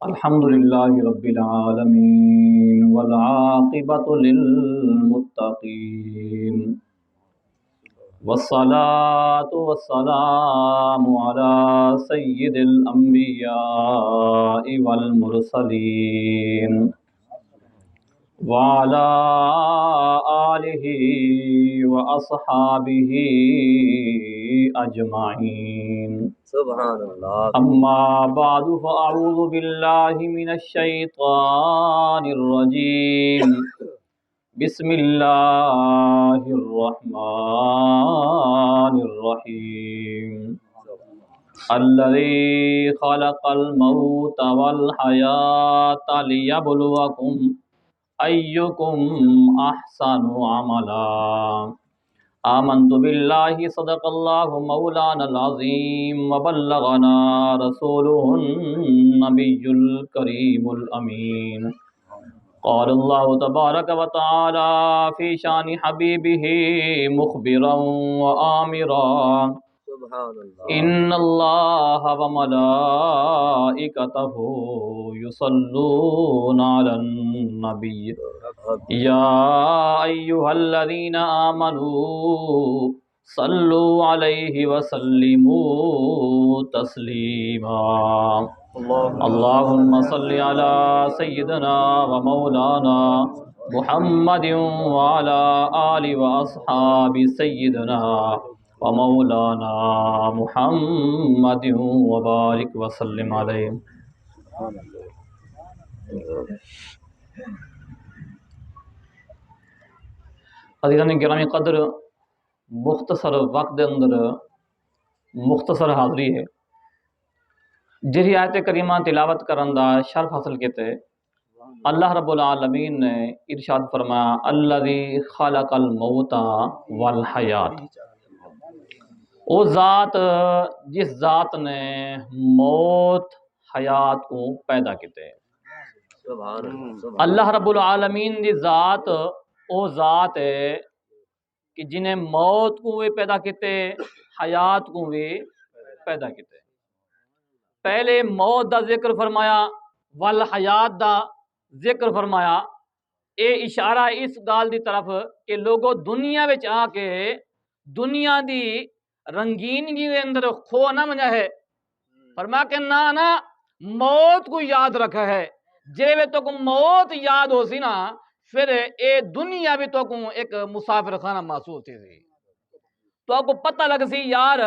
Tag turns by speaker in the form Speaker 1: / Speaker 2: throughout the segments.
Speaker 1: الحمد لله رب العالمين والعاقبة للمتقين والصلاة والسلام على سيد الأنبياء والمرسلين وعلى آله وأصحابه أجمعين
Speaker 2: سبحان اللہ۔
Speaker 1: أما بعد فأعوذ بالله من الشيطان الرجيم بسم الله الرحمن الرحيم الذي خلق الموت والحياة ليبلوكم أيكم أحسن عملا آمنت بالله صدق الله مولانا العظيم وبلغنا رسوله النبي الكريم الأمين قال الله تبارك وتعالى في شان حبيبه مخبرا وآمرا
Speaker 2: سبحان اللہ۔
Speaker 1: إن الله وملائكته يصلون على النبي يا أيها الذين آمنوا صلوا عليه وسلموا تسليما اللهم صل على سيدنا ومولانا محمد وعلى آل وأصحاب سيدنا ومولانا محمد وبارك وسلم عليه۔ عزیزان گرامی قدر، مختصر وقت دے اندر مختصر حاضری ہے جہی آیت کریمہ تلاوت کرن دا شرف حاصل کیتے اللہ رب العالمین نے ارشاد فرمایا الذی خلق الموت والحیات، وہ ذات جس ذات نے موت حیات کو پیدا کیتے۔
Speaker 2: سبحان اللہ۔
Speaker 1: اللہ رب العالمین دی ذات او ذات ہے کہ جنہیں موت کو بھی پیدا کیتے حیات کو بھی پیدا کیتے۔ پہلے موت دا ذکر فرمایا والحیات دا ذکر فرمایا، اے اشارہ اس گال دی طرف کہ لوگوں دنیا وچ آ کے دنیا دی رنگینگی دے اندر کھو نہ منجا ہے، فرمایا کہ نہ موت کو یاد رکھا ہے، جے وے تو کو موت یاد ہو سی نا پھر اے دنیا بھی تو کو ایک مسافر خانہ محسوس تھی سی، تو کو پتہ لگ سی یار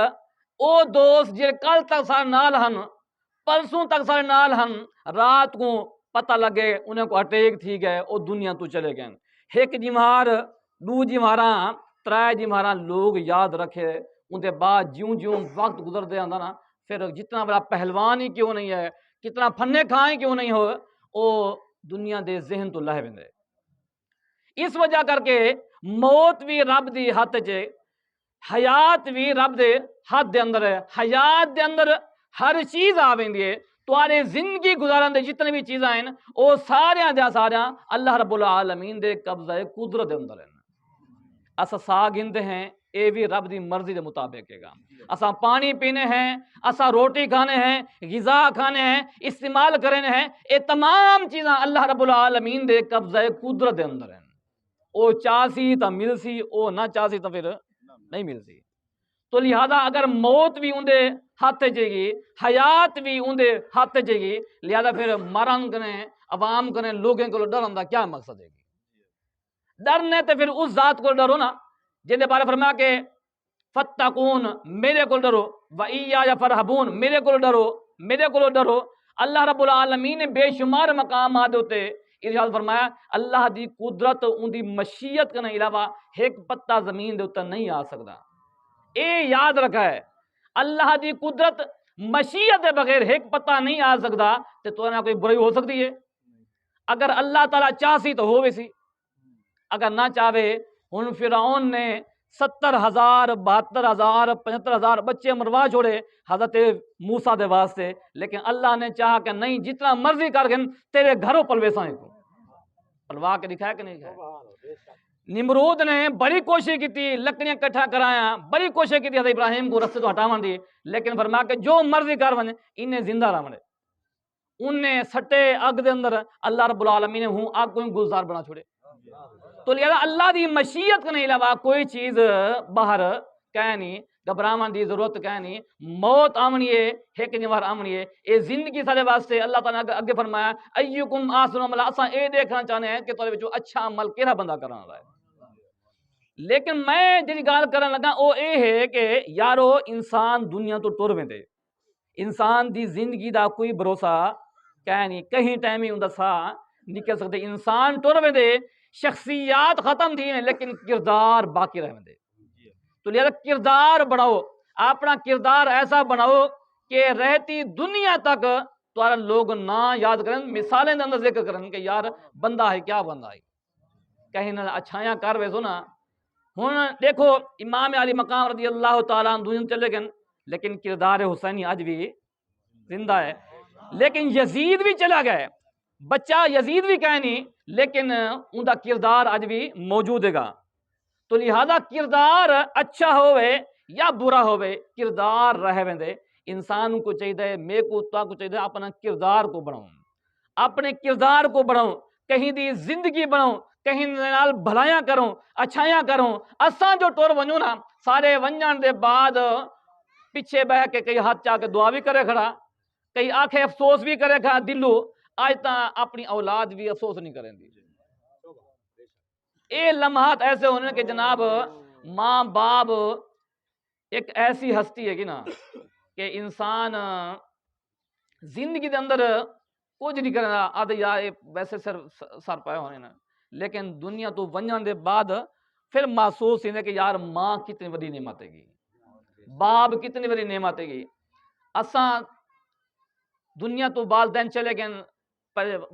Speaker 1: او دوست جے کل تک سارے نال ہن پرسوں تک سارے نال ہن رات کو پتہ لگے انہیں کو اٹیک تھی گئے او دنیا تو چلے گئے، ایک جمہار دو جمہاراں ترائے جمہاراں لوگ یاد رکھے ان دے بعد جیوں جیوں وقت گزر دے آندا نا پھر جتنا بڑا پہلوان ہی کیوں نہیں ہے کتنا فنے کھائیں کیوں نہیں ہو او دنیا دے ذہن تو لہ ویندے۔ اس وجہ کر کے موت بھی رب دی ہاتھ چے حیات بھی رب دے ہاتھ دے اندر ہے، حیات دے اندر ہر چیز آ ویندی ہے، تمہارے زندگی گزارن دے جتنے بھی چیزاں ہیں او ساریاں دے ساریاں اللہ رب العالمین دے قبضہ قدرت دے اندر ہیں۔ اسا سا گندے ہیں اے بھی رب دی مرضی دے مطابق ہے گا، اسا پانی پینے ہیں، اسا روٹی کھانے ہیں، غذا کھانے ہیں، استعمال کرنے ہیں، اے تمام چیزاں اللہ رب العالمین دے قبضہ قدرت دے اندر ہیں۔ او چاسی تا مل سی، او نہ چاسی تا پھر نہیں مل سی۔ تو لہذا اگر موت بھی اندے ہاتھ جے گی حیات بھی اندے ہاتھ جے گی، لہذا پھر مرن کریں عوام کریں لوگوں کو ڈرن دا کیا مقصد ہے گی؟ ڈرنے تے پھر اس ذات کو ڈرو نا جن دے بارے فرمایا کہ فتقون میرے کو ڈرو وَإِيَّايَ فَارْهَبُونَ میرے کو ڈرو میرے کو ڈرو۔ اللہ رب العالمین نے بے شمار مقامات ہوتے ارشاد فرمایا اللہ دی قدرت ان دی مشیت کے علاوہ ایک پتا زمین دے اوتے نہیں آ سکتا۔ اے یاد رکھا ہے اللہ دی قدرت مشیت دے بغیر ایک پتا نہیں آ سکتا تے تو نہ کوئی برائی ہو سکتی ہے؟ اگر اللہ تعالیٰ چاہسی تو ہو ویسی، اگر نہ چاہے ہن فرعون نے 70,000 72,000 75,000 بچے مروا چھوڑے حضرت موسیٰ دے واسطے، لیکن اللہ نے چاہا کہ نہیں جتنا مرضی کر گن تیرے گھروں پلویساں کو پلوا کے دکھایا کہ نہیں دکھایا۔ نمرود نے بڑی کوشش کی تھی لکڑیاں کٹھا کرایا، بڑی کوشش کی تھی حضرت ابراہیم کو رستے تو ہٹاون دی، لیکن فرمایا کہ جو مرضی کر ون انہیں زندہ رہنے۔ انہیں سٹے اگ دے اندر اللہ رب العالمین نے ہوں اگ کو گلزار بنا چھوڑے. تو لہذا اللہ دی مشیت کے نہیں علاوہ کوئی چیز باہر کہہ نہیں، گھبراون دی ضرورت کہہ نہیں. موت آمنی ہے ایک جوار آمنی ہے، اے زندگی سارے واسطے اللہ تعالیٰ نے اگے فرمایا ایکم احسن عملا، اساں اے دیکھنا چاہنے ہیں کہ تہاڈے وچوں اچھا عمل کیڑا بندہ کرن والا ہے. لیکن میں جی گل کرن لگا وہ اے ہے کہ یارو انسان دنیا تو ٹر ویندے، انسان دی زندگی دا کوئی بھروسہ کہہ نہیں، کہیں ٹائم ہی اوندا سا نکل سکتے. انسان ٹر ویندے، شخصیات ختم تھی لیکن کردار باقی رہ ویندے. تو لہذا کردار بناؤ، اپنا کردار ایسا بناؤ کہ رہتی دنیا تک تمہارا لوگ نہ یاد کریں، مثالیں اندر ذکر کریں کہ یار بندہ ہے، کیا بندہ ہے، کہیں نہ اچھائیاں کر ویسو نا. ہوں دیکھو امام علی مقام رضی اللہ تعالیٰ عنہ دنیا چلے گئے لیکن کردار حسینی آج بھی زندہ ہے. لیکن یزید بھی چلا گئے، بچہ یزید بھی کہیں نہیں لیکن ان کا کردار آج بھی موجود ہے گا. تو لہذا کردار اچھا ہوئے یا برا ہوئے کردار رہ ویندے. انسان کو چاہیے میں کو تا کو چاہیے اپنا کردار کو بڑھاؤں، اپنے کردار کو بڑھاؤں، کہیں دی زندگی بڑھاؤں، کہیں نال بھلائیاں کروں، اچھائیاں کروں. اساں جو ٹور ونجو نا سارے ونجن دے بعد پیچھے بہ کے کئی ہاتھ چاہ کے دعا بھی کرے کھڑا، کئی آنکھیں افسوس بھی کرے کھڑا دلو آج تا اپنی اولاد بھی افسوس نہیں کریں دی. اے لمحات ایسے ہونے کہ جناب ماں باپ ایک ایسی ہستی ہے کہ نا کہ انسان زندگی دے اندر کچھ نہیں کرنا آدھے یا ویسے سر پائے ہونے نا، لیکن دنیا تو ونجن دے بعد پھر محسوس ہی کہ یار ماں کتنی بڑی نعمت ہے گی، باپ کتنی بڑی نعمت ہے گی. اساں دنیا تو والدین چلے گئے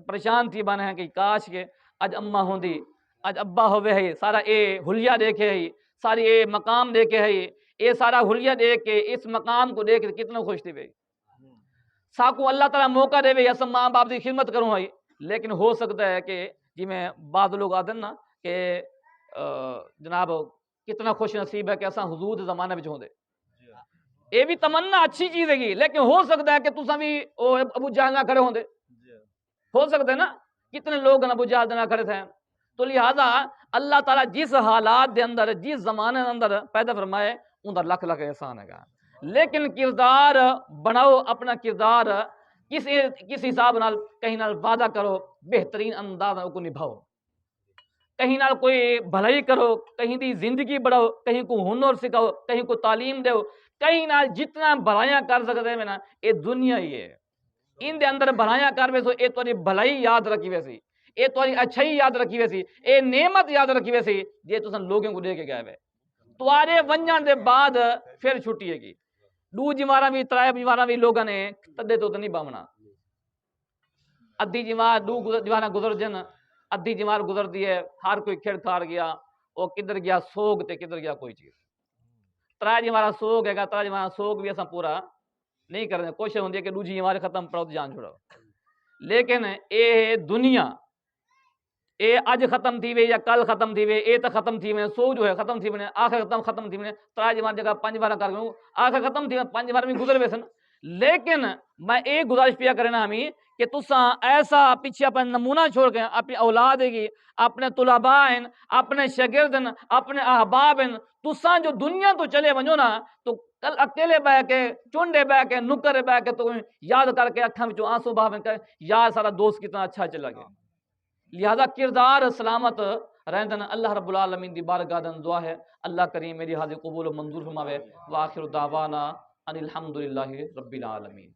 Speaker 1: پریشان تھی بنے ہیں کہ کاش کے اج اماں ہوندی، اج ابا ہوئے ہے، سارا اے حلیہ دیکھے ہے، ساری اے مقام دیکھے ہے، اے سارا حلیہ دیکھ کے اس مقام کو دیکھ کے کتنا خوش تھی بھئی. ساکو اللہ تعالیٰ موقع دے بھئی اساں ماں باپ دی خدمت کروں ہے. لیکن ہو سکتا ہے کہ جی میں بعض لوگ آتے ہیں نا کہ جناب کتنا خوش نصیب ہے کہ اساں حضور دے زمانے میں ہوندے. یہ بھی تمنا اچھی چیز ہے گی، لیکن ہو سکتا ہے کہ تساں بھی ابو جہل نہ کھڑے ہوندے، ہو سکتا ہے نا کتنے لوگ ابو جہل نہ کھڑے تھے. تو لہذا اللہ تعالیٰ جس حالات دے اندر جس زمانے دے اندر پیدا فرمائے ان دا لکھ لکھ احسان ہے گا. لیکن کردار بناؤ، اپنا کردار کس حساب نال کہیں نال وعدہ کرو، بہترین انداز کو نبھاؤ، کہیں نال کوئی بھلائی کرو، کہیں دی زندگی بڑھاؤ، کہیں کو ہنر سکھاؤ، کہیں کو تعلیم دو، کہیں نال جتنا بھلائیاں کر سکتے ہیں نا یہ دنیا ہی ہے. ان دے اندر بھلائیاں کر ویسو اے تاری بھلائی یاد رکھی ویسی، اے تاری اچھائی یاد رکھی ویسی، اے نعمت یاد رکھی ویسی جے تساں لوگوں کو دے کے گئے وے. توارے ونجن دے بعد پھر چھٹی ہے گی. دو جمارہ بھی ترائے جمارہ بھی لوگوں نے تدے تو نہیں بامنا، ادھی جمار دو جمارہ گزر جن، ادھی جمار گزر دی ہے، ہر کوئی کھیڑ کھار گیا، وہ کدھر گیا سوگ تے کدھر گیا کوئی چیز. ترائے جمارہ سوگ ہے گا، ترائے جمارہ سوگ بھی اساں پورا نہیں کرنے کوشش ہوندی ہے کہ دوجی جمارے ختم پڑھو تو جان چھوڑو. لیکن اے دنیا اے اج ختم تھی وے یا کل ختم تھی وے، اے تو ختم تھی وے، سو جو ہے ختم تھی وے، آخر ختم تھی وے. ترائے جمار جگہ 5 بار کر گئوں آخر ختم تھی وے، 5 بار بھی گزر ویسن. لیکن میں ایک گزارش پیا کرنا ہمیں کہ تساں ایسا پیچھے اپنا نمونہ چھوڑ کے اپنی اولاد ہے گی، اپنے طلباء ہیں، اپنے شاگرد ہیں، اپنے احباب ہیں، تساں جو دنیا تو چلے ونجو نا تو کل اکیلے بہ کے چونڈے بہ کے نکر بہ کے تو یاد کر کے اکھاں وچوں آنسو بہا کہ یار سارا دوست کتنا اچھا چلا گیا. لہذا کردار سلامت رہندن. اللہ رب العالمین دی بارگاہ دن دعا ہے اللہ کریم میری حاضر قبول و منظور فرماوے. وآخر دعوانا ان الحمدللہ رب العالمین.